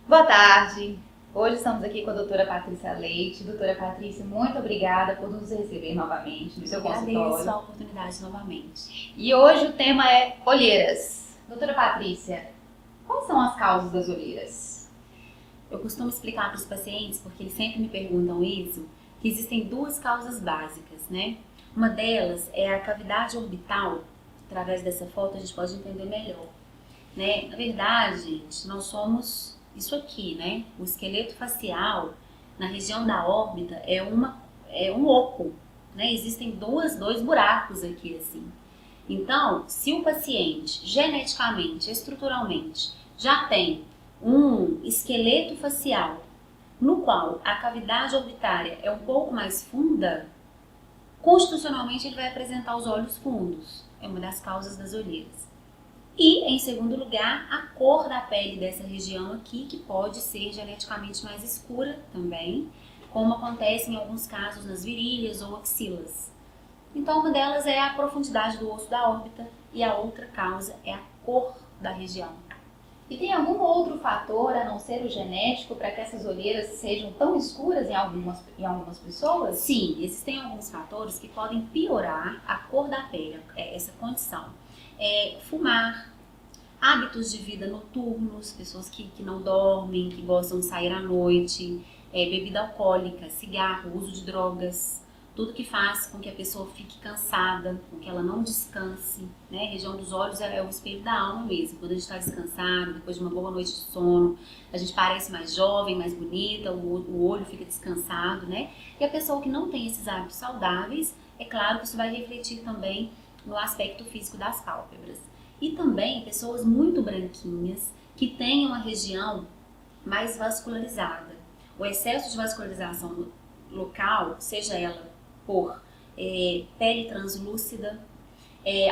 Boa tarde. Hoje estamos aqui com a doutora Patrícia Leite. Doutora Patrícia, muito obrigada por nos receber novamente no seu consultório. Agradeço a oportunidade novamente. E hoje o tema é olheiras. Doutora Patrícia, quais são as causas das olheiras? Eu costumo explicar para os pacientes, porque eles sempre me perguntam isso, que existem duas causas básicas, né? Uma delas é a cavidade orbital. Através dessa foto a gente pode entender melhor, né? Na verdade, gente, nós somos isso aqui, né? O esqueleto facial na região da órbita é um oco, né? Existem dois buracos aqui assim. Então, se o paciente geneticamente, estruturalmente já tem um esqueleto facial no qual a cavidade orbitária é um pouco mais funda, constitucionalmente ele vai apresentar os olhos fundos. É uma das causas das olheiras. E, em segundo lugar, a cor da pele dessa região aqui, que pode ser geneticamente mais escura também, como acontece em alguns casos nas virilhas ou axilas. Então, uma delas é a profundidade do osso da órbita e a outra causa é a cor da região. E tem algum outro fator, a não ser o genético, para que essas olheiras sejam tão escuras em algumas pessoas? Sim, existem alguns fatores que podem piorar a cor da pele, essa condição. Fumar, hábitos de vida noturnos, pessoas que não dormem, que gostam de sair à noite, bebida alcoólica, cigarro, uso de drogas, tudo que faz com que a pessoa fique cansada, com que ela não descanse, né? A região dos olhos é o espelho da alma mesmo. Quando a gente está descansado, depois de uma boa noite de sono, a gente parece mais jovem, mais bonita, o olho fica descansado, né? E a pessoa que não tem esses hábitos saudáveis, é claro que isso vai refletir também no aspecto físico das pálpebras. E também pessoas muito branquinhas, que tenham a região mais vascularizada. O excesso de vascularização local, seja ela por pele translúcida,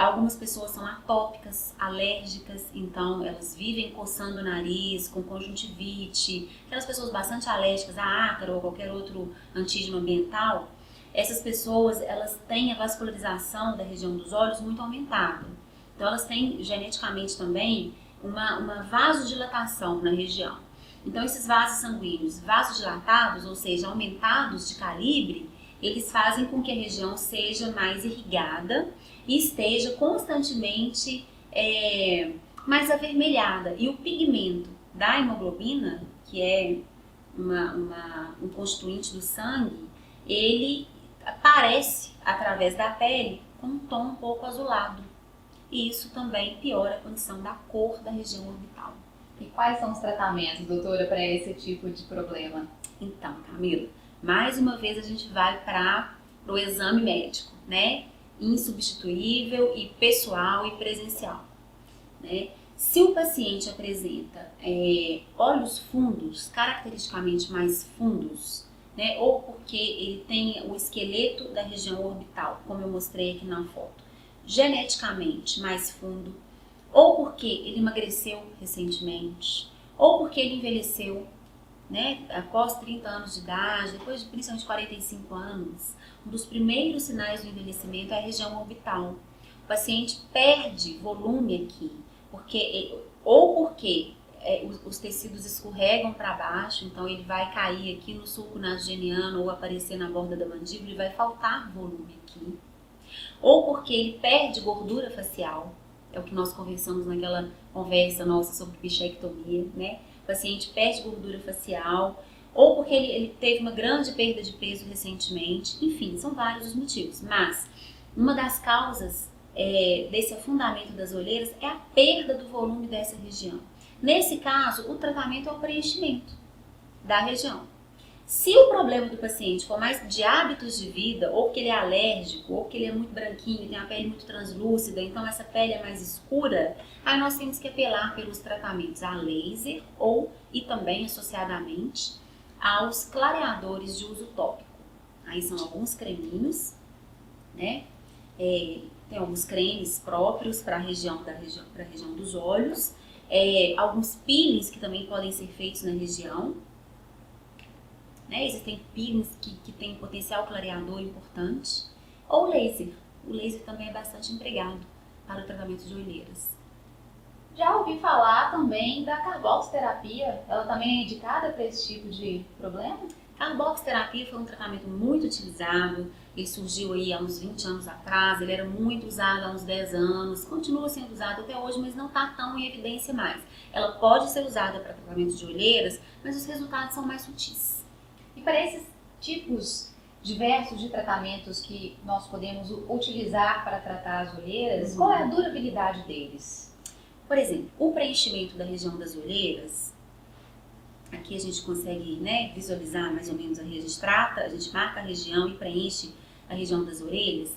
algumas pessoas são atópicas, alérgicas, então elas vivem coçando o nariz, com conjuntivite, aquelas pessoas bastante alérgicas a ácaro ou qualquer outro antígeno ambiental, essas pessoas elas têm a vascularização da região dos olhos muito aumentada. Então elas têm geneticamente também uma vasodilatação na região. Então esses vasos sanguíneos vasodilatados, ou seja, aumentados de calibre, eles fazem com que a região seja mais irrigada e esteja constantemente mais avermelhada. E o pigmento da hemoglobina, que é um constituinte do sangue, ele aparece através da pele com um tom um pouco azulado. E isso também piora a condição da cor da região orbital. E quais são os tratamentos, doutora, para esse tipo de problema? Então, Camila, mais uma vez a gente vai para o exame médico, né? Insubstituível e pessoal e presencial, né? Se o paciente apresenta olhos fundos, caracteristicamente mais fundos, né? Ou porque ele tem o esqueleto da região orbital, como eu mostrei aqui na foto, geneticamente mais fundo, ou porque ele emagreceu recentemente, ou porque ele envelheceu, né, após 30 anos de idade, depois de principalmente 45 anos, um dos primeiros sinais do envelhecimento é a região orbital. O paciente perde volume aqui, porque os tecidos escorregam para baixo, então ele vai cair aqui no sulco nasogeniano ou aparecer na borda da mandíbula e vai faltar volume aqui. Ou porque ele perde gordura facial, é o que nós conversamos naquela conversa nossa sobre bichectomia, né? O paciente perde gordura facial, ou porque ele teve uma grande perda de peso recentemente, enfim, são vários os motivos. Mas uma das causas desse afundamento das olheiras é a perda do volume dessa região. Nesse caso, o tratamento é o preenchimento da região. Se o problema do paciente for mais de hábitos de vida, ou que ele é alérgico, ou que ele é muito branquinho, tem a pele muito translúcida, então essa pele é mais escura, aí nós temos que apelar pelos tratamentos a laser e também associadamente aos clareadores de uso tópico. Aí são alguns creminhos, né? Tem alguns cremes próprios para a região dos olhos, alguns peelings que também podem ser feitos na região. Né? Existem peelings que têm potencial clareador importante, ou laser. O laser também é bastante empregado para o tratamento de olheiras. Já ouvi falar também da carboxterapia. Ela também é indicada para esse tipo de problema? Carboxterapia foi um tratamento muito utilizado, ele surgiu aí há uns 20 anos atrás, ele era muito usado há uns 10 anos, continua sendo usado até hoje, mas não está tão em evidência mais. Ela pode ser usada para tratamento de olheiras, mas os resultados são mais sutis. E para esses tipos diversos de tratamentos que nós podemos utilizar para tratar as olheiras, qual é a durabilidade deles? Por exemplo, o preenchimento da região das olheiras, aqui a gente consegue, né, visualizar mais ou menos a gente trata, a gente marca a região e preenche a região das olheiras,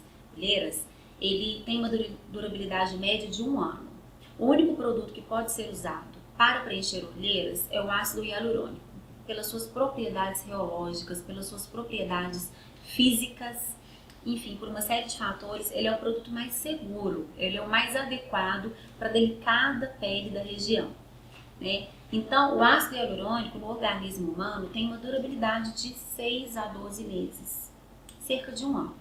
ele tem uma durabilidade média de 1 ano. O único produto que pode ser usado para preencher olheiras é o ácido hialurônico, pelas suas propriedades reológicas, pelas suas propriedades físicas, enfim, por uma série de fatores, ele é o produto mais seguro, ele é o mais adequado para a delicada pele da região, né? Então, o ácido hialurônico no organismo humano tem uma durabilidade de 6 a 12 meses, cerca de 1 ano.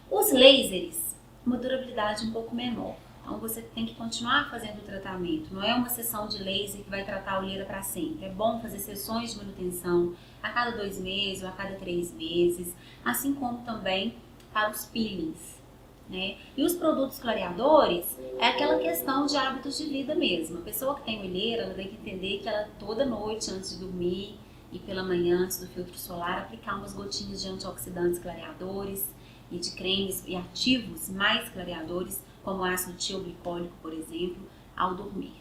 Os lasers, uma durabilidade um pouco menor. Então, você tem que continuar fazendo o tratamento. Não é uma sessão de laser que vai tratar a olheira para sempre. É bom fazer sessões de manutenção a cada 2 meses ou a cada 3 meses, assim como também para os peelings, né? E os produtos clareadores é aquela questão de hábitos de vida mesmo. A pessoa que tem olheira, ela tem que entender que ela toda noite antes de dormir e pela manhã antes do filtro solar aplicar umas gotinhas de antioxidantes clareadores e de cremes e ativos mais clareadores, como ácido tioglicólico, por exemplo, ao dormir.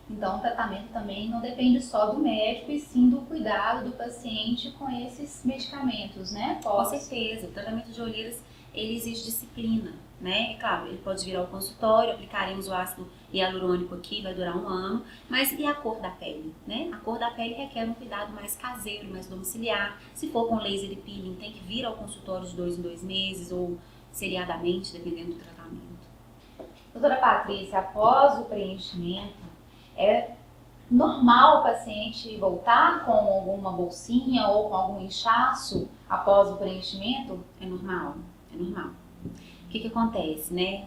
Então, o tratamento também não depende só do médico, e sim do cuidado do paciente com esses medicamentos, né? Com certeza, o tratamento de olheiras ele exige disciplina, né? É claro, ele pode vir ao consultório, aplicaremos o ácido hialurônico aqui, vai durar 1 ano, mas e a cor da pele, né? A cor da pele requer um cuidado mais caseiro, mais domiciliar. Se for com laser e peeling, tem que vir ao consultório de 2 em 2 meses ou seriadamente, dependendo do tratamento. Doutora Patrícia, após o preenchimento, é normal o paciente voltar com alguma bolsinha ou com algum inchaço após o preenchimento? É normal. É normal. O que acontece, né?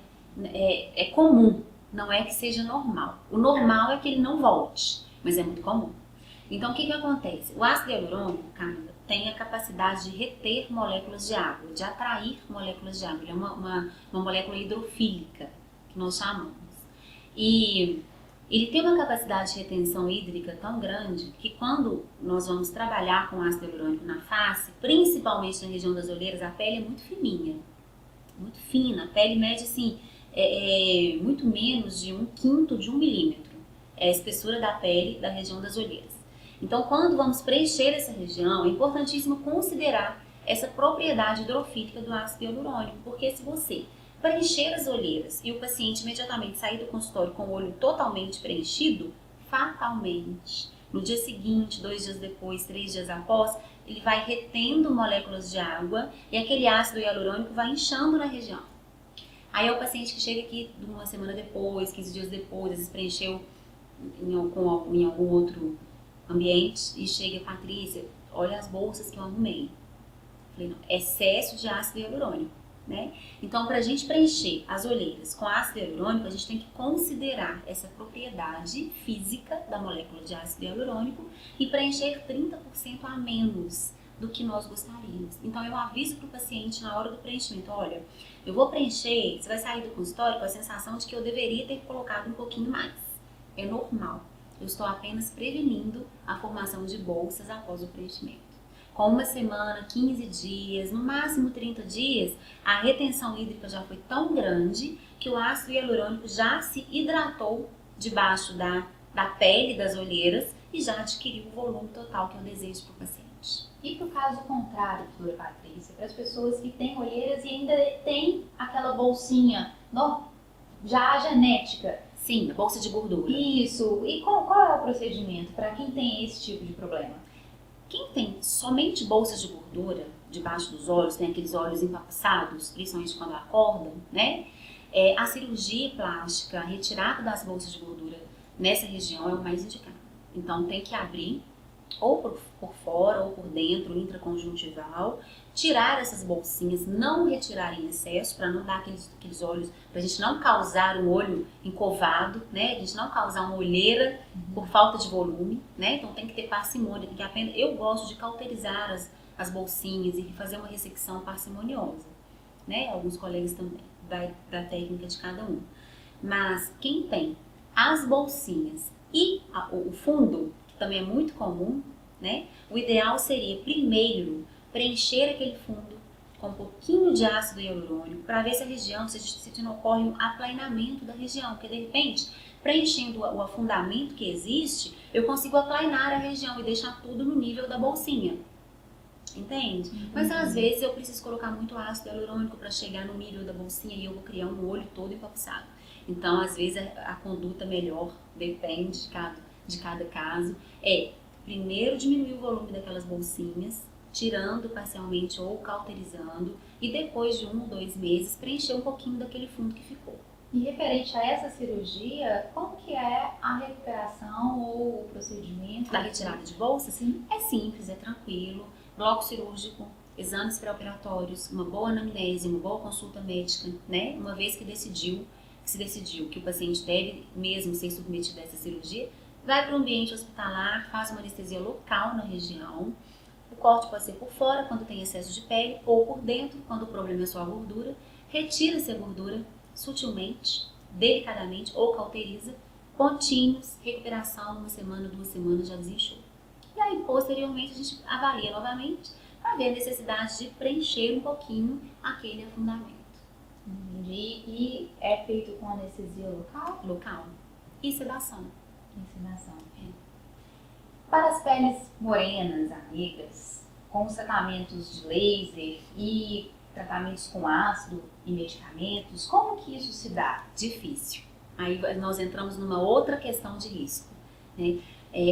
É comum, não é que seja normal. O normal é que ele não volte, mas é muito comum. Então, o que acontece? O ácido hialurônico, Camila, tem a capacidade de reter moléculas de água, de atrair moléculas de água. Ele é uma molécula hidrofílica, que nós chamamos. E ele tem uma capacidade de retenção hídrica tão grande que quando nós vamos trabalhar com ácido hialurônico na face, principalmente na região das olheiras, a pele é muito fininha, muito fina. A pele mede assim, muito menos de 1/5 de 1 milímetro. É a espessura da pele da região das olheiras. Então, quando vamos preencher essa região, é importantíssimo considerar essa propriedade hidrofílica do ácido hialurônico, porque se você preencher as olheiras e o paciente imediatamente sair do consultório com o olho totalmente preenchido, fatalmente, no dia seguinte, 2 dias depois, 3 dias após, ele vai retendo moléculas de água e aquele ácido hialurônico vai inchando na região. Aí é o paciente que chega aqui 1 semana depois, 15 dias depois, às vezes preencheu em algum outro ambiente e chega: Patrícia, olha as bolsas que eu arrumei. Falei, não, excesso de ácido hialurônico, né? Então, para a gente preencher as olheiras com ácido hialurônico, a gente tem que considerar essa propriedade física da molécula de ácido hialurônico e preencher 30% a menos do que nós gostaríamos. Então, eu aviso para o paciente na hora do preenchimento: olha, eu vou preencher, você vai sair do consultório com a sensação de que eu deveria ter colocado um pouquinho mais. É normal. Eu estou apenas prevenindo a formação de bolsas após o preenchimento. Com 1 semana, 15 dias, no máximo 30 dias, a retenção hídrica já foi tão grande que o ácido hialurônico já se hidratou debaixo da pele das olheiras e já adquiriu o volume total que eu desejo para o paciente. E para o caso contrário, doutora Patrícia, para as pessoas que têm olheiras e ainda tem aquela bolsinha já genética? Sim, a bolsa de gordura. Isso. E qual é o procedimento para quem tem esse tipo de problema? Quem tem somente bolsas de gordura debaixo dos olhos, tem aqueles olhos empapuçados, principalmente quando acordam, né? A cirurgia plástica, a retirada das bolsas de gordura nessa região é o mais indicado. Então tem que abrir ou por fora ou por dentro, intraconjuntival, tirar essas bolsinhas, não retirar em excesso, para não dar aqueles olhos, para a gente não causar um olho encovado, né? A gente não causar uma olheira por falta de volume, né? Então tem que ter parcimônia, tem que apenas, eu gosto de cauterizar as bolsinhas e fazer uma ressecção parcimoniosa, né? Alguns colegas também, da técnica de cada um. Mas quem tem as bolsinhas e o fundo, que também é muito comum, né? O ideal seria primeiro preencher aquele fundo com um pouquinho de ácido hialurônico para ver se a região, se não ocorre um aplainamento da região, porque de repente, preenchendo o afundamento que existe, eu consigo aplainar a região e deixar tudo no nível da bolsinha. Entende? Mas às vezes eu preciso colocar muito ácido hialurônico para chegar no nível da bolsinha e eu vou criar um olho todo empapuçado. Então, às vezes, a conduta melhor, depende de cada caso, é primeiro diminuir o volume daquelas bolsinhas, tirando parcialmente ou cauterizando, e depois de 1 ou 2 meses, preencher um pouquinho daquele fundo que ficou. E referente a essa cirurgia, como que é a recuperação ou o procedimento? Da retirada de bolsa, sim, é simples, é tranquilo. Bloco cirúrgico, exames pré-operatórios, uma boa anamnese, uma boa consulta médica, né? Uma vez que se decidiu que o paciente deve mesmo ser submetido a essa cirurgia, vai para o ambiente hospitalar, faz uma anestesia local na região. O corte pode ser por fora, quando tem excesso de pele, ou por dentro, quando o problema é só a gordura. Retira-se a gordura sutilmente, delicadamente, ou cauteriza. Pontinhos, recuperação, 1 semana, 2 semanas, já desinchou. E aí, posteriormente, a gente avalia novamente para ver a necessidade de preencher um pouquinho aquele afundamento. E é feito com anestesia local? Local. E sedação. Para as peles morenas, amigas, com os tratamentos de laser e tratamentos com ácido e medicamentos, como que isso se dá? Difícil. Aí nós entramos numa outra questão de risco, né?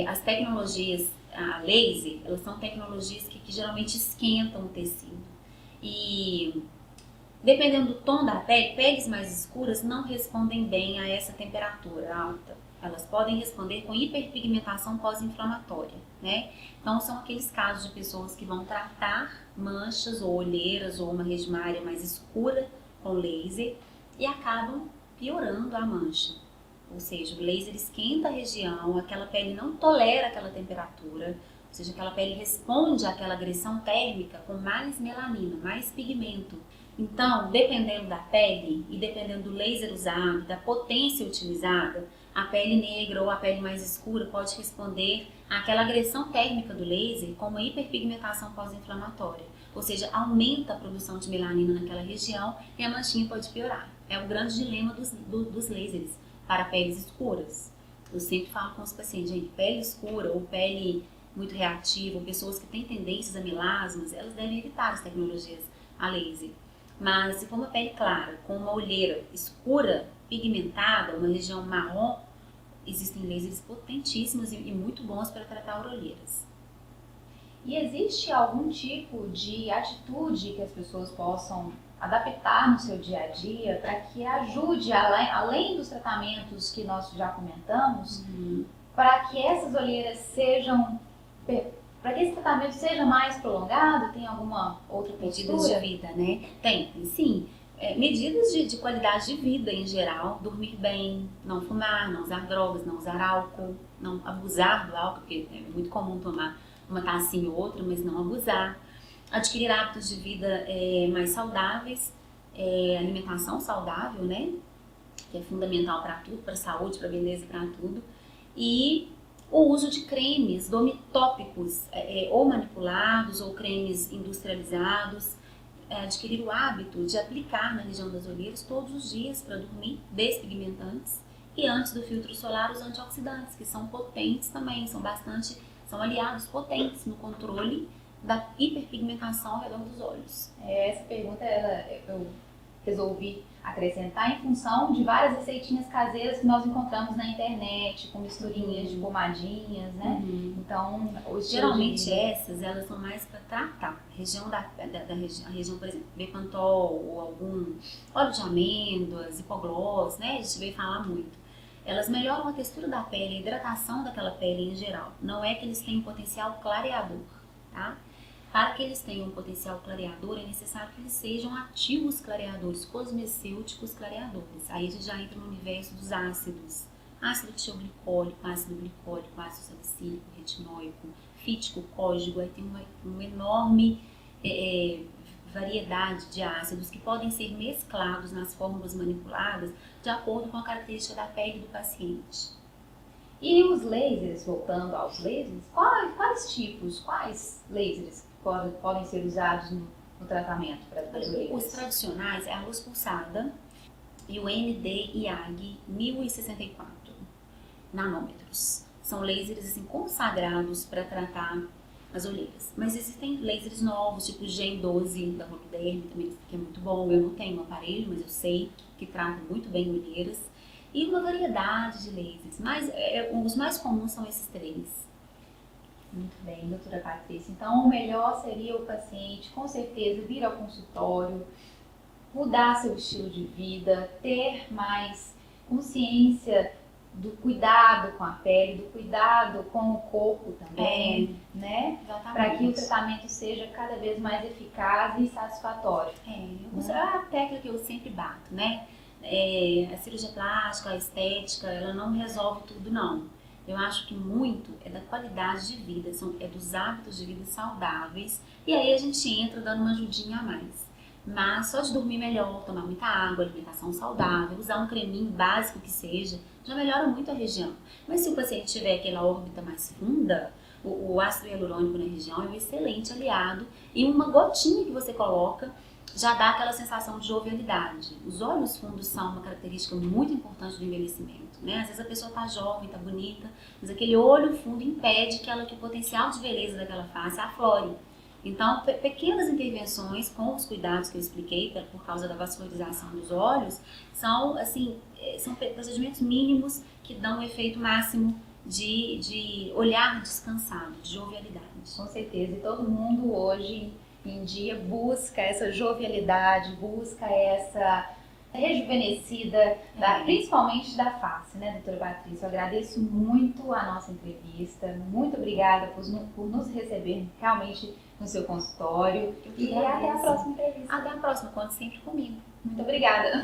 As tecnologias, a laser, elas são tecnologias que geralmente esquentam o tecido. E dependendo do tom da pele, peles mais escuras não respondem bem a essa temperatura alta. Elas podem responder com hiperpigmentação pós-inflamatória, né? Então, são aqueles casos de pessoas que vão tratar manchas ou olheiras ou uma região área mais escura com laser e acabam piorando a mancha. Ou seja, o laser esquenta a região, aquela pele não tolera aquela temperatura, ou seja, aquela pele responde àquela agressão térmica com mais melanina, mais pigmento. Então, dependendo da pele e dependendo do laser usado, da potência utilizada, a pele negra ou a pele mais escura pode responder àquela agressão térmica do laser com uma hiperpigmentação pós-inflamatória. Ou seja, aumenta a produção de melanina naquela região e a manchinha pode piorar. É o grande dilema dos lasers para peles escuras. Eu sempre falo com os pacientes, gente, pele escura ou pele muito reativa, ou pessoas que têm tendências a melasmas, elas devem evitar as tecnologias a laser. Mas se for uma pele clara, com uma olheira escura, pigmentada, uma região marrom, existem lasers potentíssimos e muito bons para tratar olheiras. E existe algum tipo de atitude que as pessoas possam adaptar no seu dia a dia para que ajude, além dos tratamentos que nós já comentamos, para que essas olheiras sejam, para que esse tratamento seja mais prolongado? Tem alguma outra postura? Medidas de vida, né? Tem sim. Medidas de qualidade de vida em geral, dormir bem, não fumar, não usar drogas, não usar álcool, não abusar do álcool, porque é muito comum tomar uma tacinha ou outra, mas não abusar. Adquirir hábitos de vida mais saudáveis, alimentação saudável, né? Que é fundamental para tudo, para a saúde, para a beleza, para tudo. E o uso de cremes domitópicos, ou manipulados, ou cremes industrializados. Adquirir o hábito de aplicar na região das olheiras todos os dias para dormir, despigmentantes. E antes do filtro solar, os antioxidantes, que são potentes também, são aliados potentes no controle da hiperpigmentação ao redor dos olhos. Essa pergunta eu resolvi acrescentar em função de várias receitinhas caseiras que nós encontramos na internet, com misturinhas de pomadinhas, né? Então, geralmente elas são mais para tratar a região a região, por exemplo, Bepantol ou algum óleo de amêndoas, hipoglós, né? A gente veio falar muito. elas melhoram a textura da pele, a hidratação daquela pele em geral. Não é que eles têm um potencial clareador, tá? Para que eles tenham um potencial clareador, é necessário que eles sejam ativos clareadores, cosmecêuticos clareadores. Aí a gente já entra no universo dos ácidos. Ácido tioglicólico, ácido glicólico, ácido salicílico, retinóico, fítico, côgico. Aí tem uma enorme variedade de ácidos que podem ser mesclados nas fórmulas manipuladas de acordo com a característica da pele do paciente. E os lasers, voltando aos lasers, quais lasers podem ser usados no tratamento para as orelhas? Os tradicionais é a luz pulsada e o ND-IAG 1064 nanômetros. São lasers assim, consagrados para tratar as olheiras. Mas existem lasers novos, tipo o Gen 12 da Roloderm, também, que é muito bom. Eu não tenho um aparelho, mas eu sei que trata muito bem olheiras. E uma variedade de lasers, mas os mais comuns são esses três. Muito bem, doutora Patrícia. Então, o melhor seria o paciente, com certeza, vir ao consultório, mudar seu estilo de vida, ter mais consciência do cuidado com a pele, do cuidado com o corpo também, né? Para que o tratamento seja cada vez mais eficaz e satisfatório. É a tecla que eu sempre bato, né? A cirurgia plástica, a estética, ela não resolve tudo, não. Eu acho que muito é da qualidade de vida, é dos hábitos de vida saudáveis, e aí a gente entra dando uma ajudinha a mais. Mas só de dormir melhor, tomar muita água, alimentação saudável, usar um creminho básico que seja, já melhora muito a região. Mas se o paciente tiver aquela órbita mais funda, o ácido hialurônico na região é um excelente aliado, e uma gotinha que você coloca já dá aquela sensação de jovialidade. Os olhos fundos são uma característica muito importante do envelhecimento, né? Às vezes a pessoa está jovem, está bonita, mas aquele olho fundo impede que o potencial de beleza daquela face aflore. Então, pequenas intervenções com os cuidados que eu expliquei, por causa da vascularização dos olhos, são procedimentos mínimos que dão um efeito máximo de olhar descansado, de jovialidade. Com certeza, e todo mundo hoje em dia busca essa jovialidade, busca essa rejuvenescida, principalmente da face, né, doutora Patrícia? Eu agradeço muito a nossa entrevista, muito obrigada por nos receber realmente no seu consultório e até a próxima entrevista. Até a próxima, conte sempre comigo. Muito obrigada.